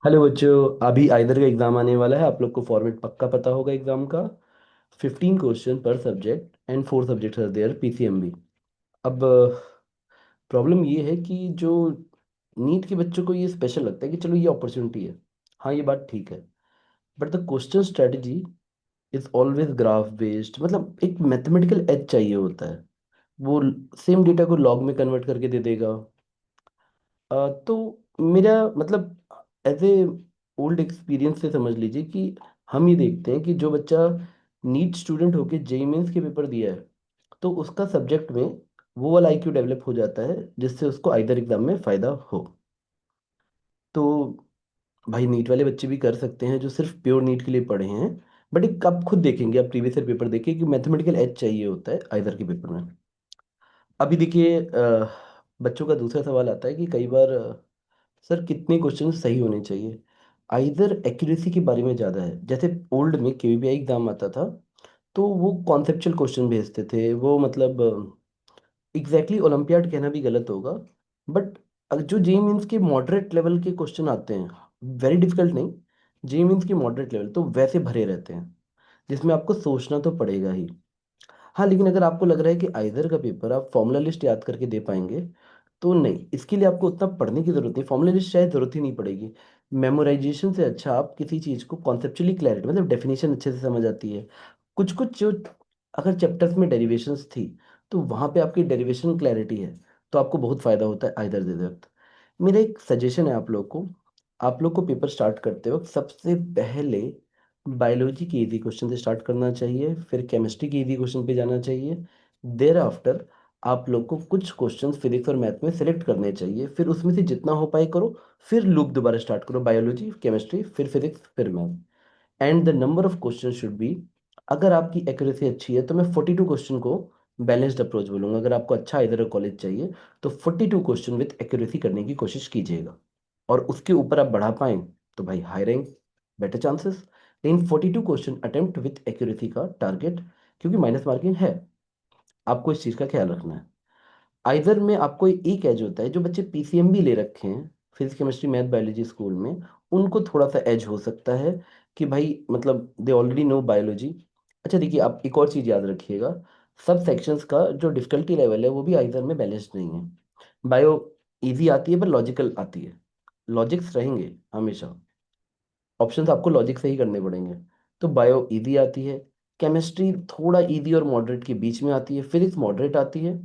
Hello बच्चों, अभी either का एग्जाम आने वाला है। आप लोग को फॉर्मेट पक्का पता होगा एग्जाम का। 15 क्वेश्चन पर subject and 4 subjects are there PCMB. अब प्रॉब्लम ये है कि जो नीट के बच्चों को ये स्पेशल लगता है कि चलो ये अपॉर्चुनिटी है। हाँ, ये बात ठीक है। But the question strategy is always graph based, मतलब एक मैथमेटिकल एज चाहिए होता है। वो सेम डेटा को लॉग में कन्वर्ट करके दे देगा। तो मेरा मतलब एज ए ओल्ड एक्सपीरियंस से समझ लीजिए कि हम ये देखते हैं कि जो बच्चा नीट स्टूडेंट होके जेई मेंस के पेपर दिया है, तो उसका सब्जेक्ट में वो वाला आईक्यू डेवलप हो जाता है जिससे उसको आइदर एग्जाम में फायदा हो। तो भाई नीट वाले बच्चे भी कर सकते हैं जो सिर्फ प्योर नीट के लिए पढ़े हैं। बट एक आप खुद देखेंगे, आप प्रीवियस ईयर पेपर देखिए कि मैथमेटिकल एज चाहिए होता है आइदर के पेपर में। अभी देखिए बच्चों का दूसरा सवाल आता है कि कई बार सर कितने क्वेश्चन सही होने चाहिए। आइदर एक्यूरेसी के बारे में ज़्यादा है। जैसे ओल्ड में केवीपीआई एग्जाम आता था तो वो कॉन्सेप्चुअल क्वेश्चन भेजते थे। वो मतलब एग्जैक्टली ओलंपियाड कहना भी गलत होगा। बट जो जेई मीन्स के मॉडरेट लेवल के क्वेश्चन आते हैं, वेरी डिफिकल्ट नहीं, जेई मीन्स के मॉडरेट लेवल तो वैसे भरे रहते हैं जिसमें आपको सोचना तो पड़ेगा ही। हाँ, लेकिन अगर आपको लग रहा है कि आइदर का पेपर आप फॉर्मूला लिस्ट याद करके दे पाएंगे तो नहीं, इसके लिए आपको उतना पढ़ने की जरूरत नहीं। फॉर्मूला लिस्ट शायद जरूरत ही नहीं पड़ेगी। मेमोराइजेशन से अच्छा आप किसी चीज को कॉन्सेप्चुअली क्लैरिटी, मतलब डेफिनेशन अच्छे से समझ आती है। कुछ कुछ जो अगर चैप्टर्स में डेरिवेशंस थी तो वहां पे आपकी डेरिवेशन क्लैरिटी है, तो आपको बहुत फायदा होता है आइदर देते वक्त। मेरा एक सजेशन है आप लोग को पेपर स्टार्ट करते वक्त सबसे पहले बायोलॉजी के इजी क्वेश्चन से स्टार्ट करना चाहिए, फिर केमिस्ट्री के इजी क्वेश्चन पे जाना चाहिए। देर आफ्टर आप लोग को कुछ क्वेश्चन फिजिक्स और मैथ में सेलेक्ट करने चाहिए, फिर उसमें से जितना हो पाए करो। फिर लूप दोबारा स्टार्ट करो, बायोलॉजी, केमिस्ट्री, फिर फिजिक्स, फिर math. And the number of question should be, अगर आपकी एक्यूरेसी अच्छी है तो मैं 42 क्वेश्चन को बैलेंस्ड अप्रोच बोलूंगा। अगर आपको अच्छा इधर कॉलेज चाहिए तो 42 क्वेश्चन विथ एक्यूरेसी करने की कोशिश कीजिएगा। और उसके ऊपर आप बढ़ा पाएं तो भाई हाई रैंक, बेटर चांसेस। लेकिन 42 क्वेश्चन अटेम्प्ट विथ एक्यूरेसी का टारगेट, क्योंकि माइनस मार्किंग है, आपको इस चीज़ का ख्याल रखना है। आइदर में आपको एक एज होता है, जो बच्चे पीसीएम भी ले रखे हैं physics chemistry math biology school में, उनको थोड़ा सा एज हो सकता है कि भाई मतलब दे ऑलरेडी नो बायोलॉजी। अच्छा देखिए, आप एक और चीज़ याद रखिएगा, सब सेक्शंस का जो डिफिकल्टी लेवल है वो भी आइदर में बैलेंस्ड नहीं है। बायो इजी आती है पर लॉजिकल आती है, लॉजिक्स रहेंगे हमेशा। ऑप्शंस आपको लॉजिक से ही करने पड़ेंगे। तो बायो इजी आती है, केमिस्ट्री थोड़ा इजी और मॉडरेट के बीच में आती है, फिजिक्स मॉडरेट आती है,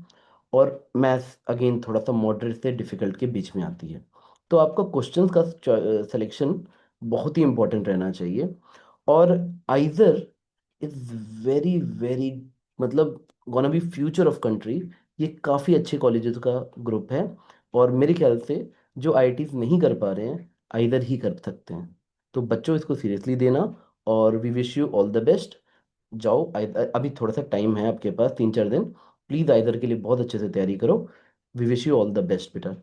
और मैथ्स अगेन थोड़ा सा मॉडरेट से डिफिकल्ट के बीच में आती है। तो आपका क्वेश्चंस का सिलेक्शन बहुत ही इंपॉर्टेंट रहना चाहिए। और आइजर इज वेरी वेरी, मतलब gonna be future of country. ये काफ़ी अच्छे कॉलेजेस का ग्रुप है, और मेरे ख्याल से जो आईआईटीज नहीं कर पा रहे हैं आइदर ही कर सकते हैं। तो बच्चों इसको सीरियसली देना, और we wish you all the best. जाओ अभी थोड़ा सा टाइम है आपके पास, 3-4 दिन। प्लीज़ आइदर के लिए बहुत अच्छे से तैयारी करो। We wish you all the best बेटा।